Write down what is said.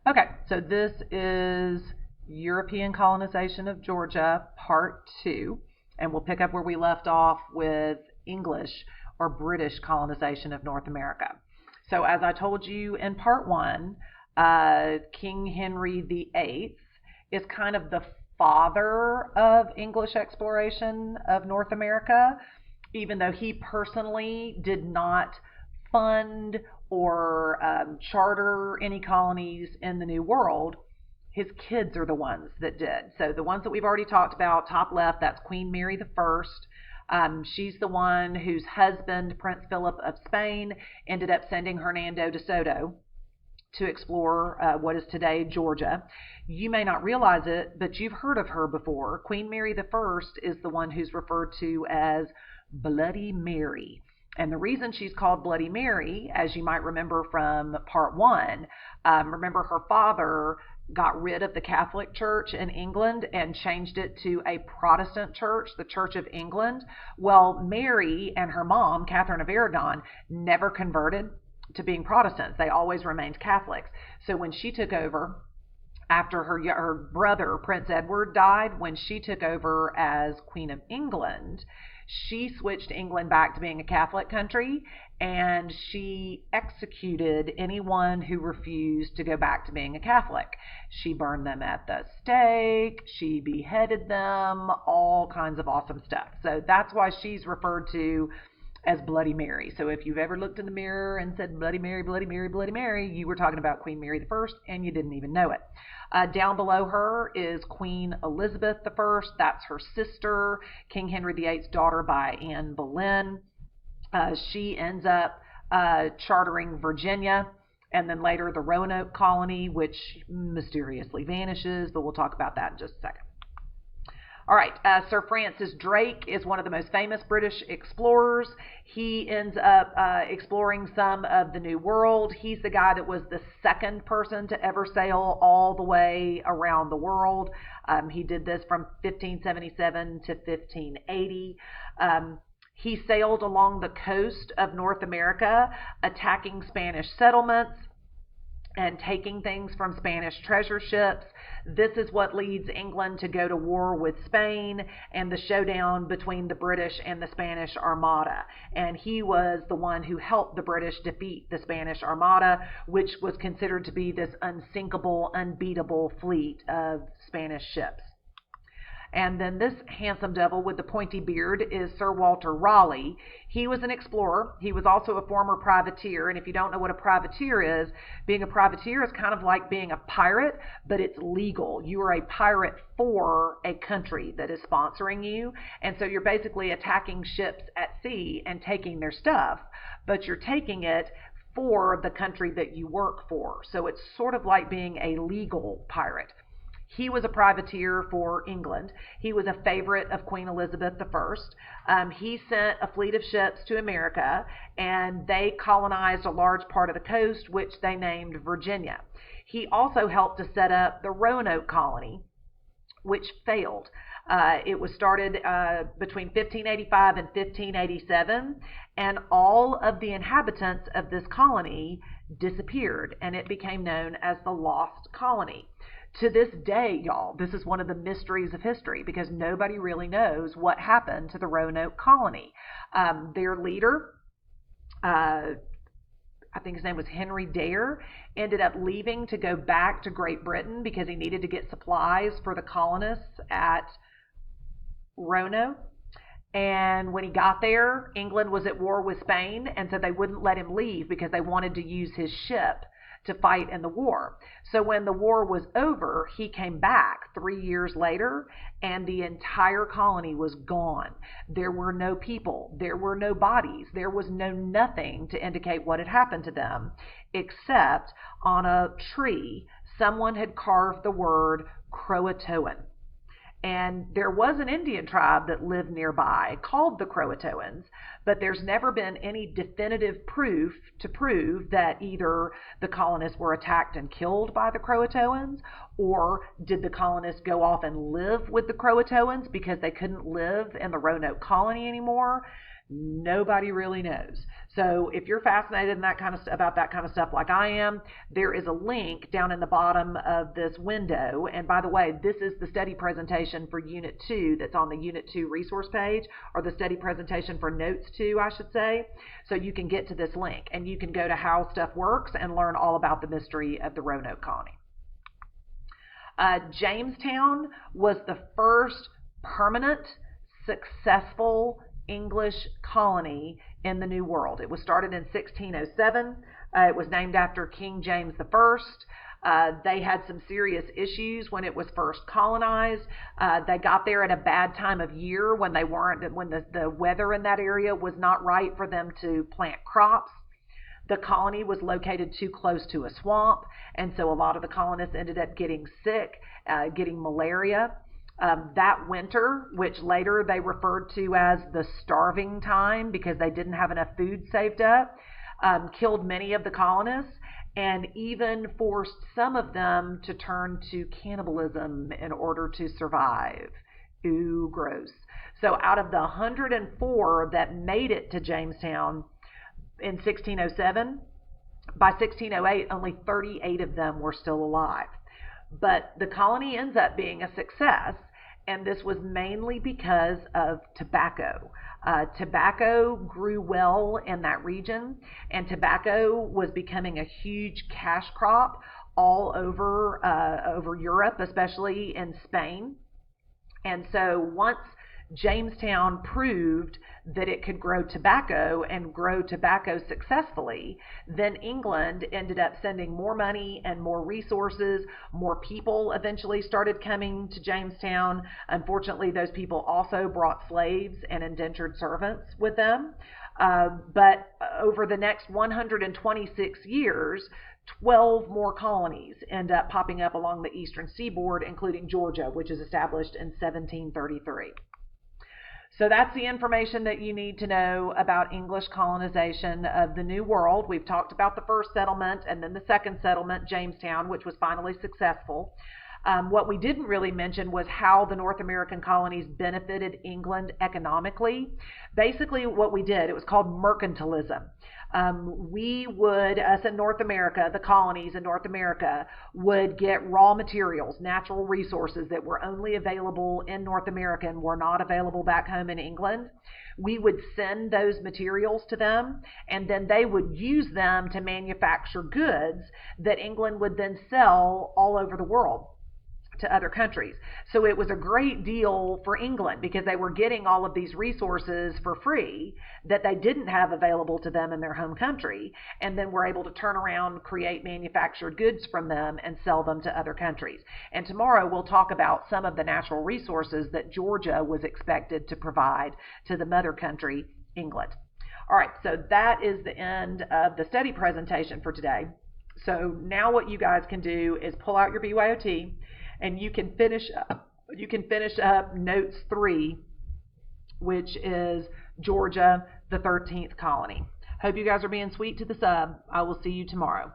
Okay, so this is European colonization of Georgia, part two, and we'll pick up where we left off with English or British colonization of North America. So, as I told you in part one, King Henry VIII is kind of the father of English exploration of North America, even though he personally did not fund or charter any colonies in the New World. His kids are the ones that did. So the ones that we've already talked about, top left, that's Queen Mary the First. She's the one whose husband, Prince Philip of Spain, ended up sending Hernando de Soto to explore what is today Georgia. You may not realize it, but you've heard of her before. Queen Mary the First is the one who's referred to as Bloody Mary. And the reason she's called Bloody Mary, as you might remember from part one, remember her father got rid of the Catholic Church in England and changed it to a Protestant church, the Church of England. Well, Mary and her mom, Catherine of Aragon, never converted to being Protestants. They always remained Catholics. So when she took over, after her brother, Prince Edward, died, when she took over as Queen of England, she switched England back to being a Catholic country, and she executed anyone who refused to go back to being a Catholic. She burned them at the stake, she beheaded them, all kinds of awesome stuff. So that's why she's referred to as Bloody Mary. So if you've ever looked in the mirror and said Bloody Mary, Bloody Mary, Bloody Mary, you were talking about Queen Mary the First, and you didn't even know it. Down below her is Queen Elizabeth the First. That's her sister, King Henry VIII's daughter by Anne Boleyn. She ends up chartering Virginia, and then later the Roanoke colony, which mysteriously vanishes, but we'll talk about that in just a second. All right, Sir Francis Drake is one of the most famous British explorers. He ends up exploring some of the New World. He's the guy that was the second person to ever sail all the way around the world. He did this from 1577 to 1580. He sailed along the coast of North America, attacking Spanish settlements and taking things from Spanish treasure ships. This is what leads England to go to war with Spain and the showdown between the British and the Spanish Armada. And he was the one who helped the British defeat the Spanish Armada, which was considered to be this unsinkable, unbeatable fleet of Spanish ships. And then this handsome devil with the pointy beard is Sir Walter Raleigh. He was an explorer. He was also a former privateer. And if you don't know what a privateer is, being a privateer is kind of like being a pirate, but it's legal. You are a pirate for a country that is sponsoring you. And so you're basically attacking ships at sea and taking their stuff, but you're taking it for the country that you work for. So it's sort of like being a legal pirate. He was a privateer for England. He was a favorite of Queen Elizabeth I. He sent a fleet of ships to America, and they colonized a large part of the coast, which they named Virginia. He also helped to set up the Roanoke colony, which failed. It was started between 1585 and 1587, and all of the inhabitants of this colony disappeared, and it became known as the Lost Colony. To this day, y'all, this is one of the mysteries of history because nobody really knows what happened to the Roanoke colony. Their leader, I think his name was Henry Dare, ended up leaving to go back to Great Britain because he needed to get supplies for the colonists at Roanoke. And when he got there, England was at war with Spain, and so they wouldn't let him leave because they wanted to use his ship to fight in the war. So when the war was over, he came back 3 years later, and the entire colony was gone. There were no people, there were no bodies, there was no nothing to indicate what had happened to them, except on a tree, someone had carved the word Croatoan. And there was an Indian tribe that lived nearby called the Croatoans, but there's never been any definitive proof to prove that either the colonists were attacked and killed by the Croatoans, or did the colonists go off and live with the Croatoans because they couldn't live in the Roanoke colony anymore. Nobody really knows. So if you're fascinated in that kind of about that kind of stuff like I am, there is a link down in the bottom of this window. And by the way, this is the study presentation for Unit 2 that's on the Unit 2 resource page, or the study presentation for Notes 2, I should say. So you can get to this link and you can go to How Stuff Works and learn all about the mystery of the Roanoke colony. Jamestown was the first permanent, successful English colony in the New World. It was started in 1607. It was named after King James I. They had some serious issues when it was first colonized. They got there at a bad time of year when the weather in that area was not right for them to plant crops. The colony was located too close to a swamp, and so a lot of the colonists ended up getting sick, getting malaria. That winter, which later they referred to as the starving time because they didn't have enough food saved up, killed many of the colonists and even forced some of them to turn to cannibalism in order to survive. Ooh, gross. So out of the 104 that made it to Jamestown in 1607, by 1608, only 38 of them were still alive. But the colony ends up being a success, and this was mainly because of tobacco. Tobacco grew well in that region, and tobacco was becoming a huge cash crop all over Europe, especially in Spain. And so once Jamestown proved that it could grow tobacco and grow tobacco successfully, then England ended up sending more money and more resources. More people eventually started coming to Jamestown. Unfortunately, those people also brought slaves and indentured servants with them. But over the next 126 years, 12 more colonies end up popping up along the eastern seaboard, including Georgia, which is established in 1733. So that's the information that you need to know about English colonization of the New World. We've talked about the first settlement and then the second settlement, Jamestown, which was finally successful. What we didn't really mention was how the North American colonies benefited England economically. Basically what we did, it was called mercantilism. Us in North America, the colonies in North America, would get raw materials, natural resources that were only available in North America and were not available back home in England. We would send those materials to them, and then they would use them to manufacture goods that England would then sell all over the world to other countries. So it was a great deal for England because they were getting all of these resources for free that they didn't have available to them in their home country, and then were able to turn around, create manufactured goods from them and sell them to other countries. And tomorrow we'll talk about some of the natural resources that Georgia was expected to provide to the mother country, England. All right, so that is the end of the study presentation for today. So now what you guys can do is pull out your BYOT, and you can finish up Notes 3, which is Georgia, the 13th colony. Hope you guys are being sweet to the sub. I will see you tomorrow.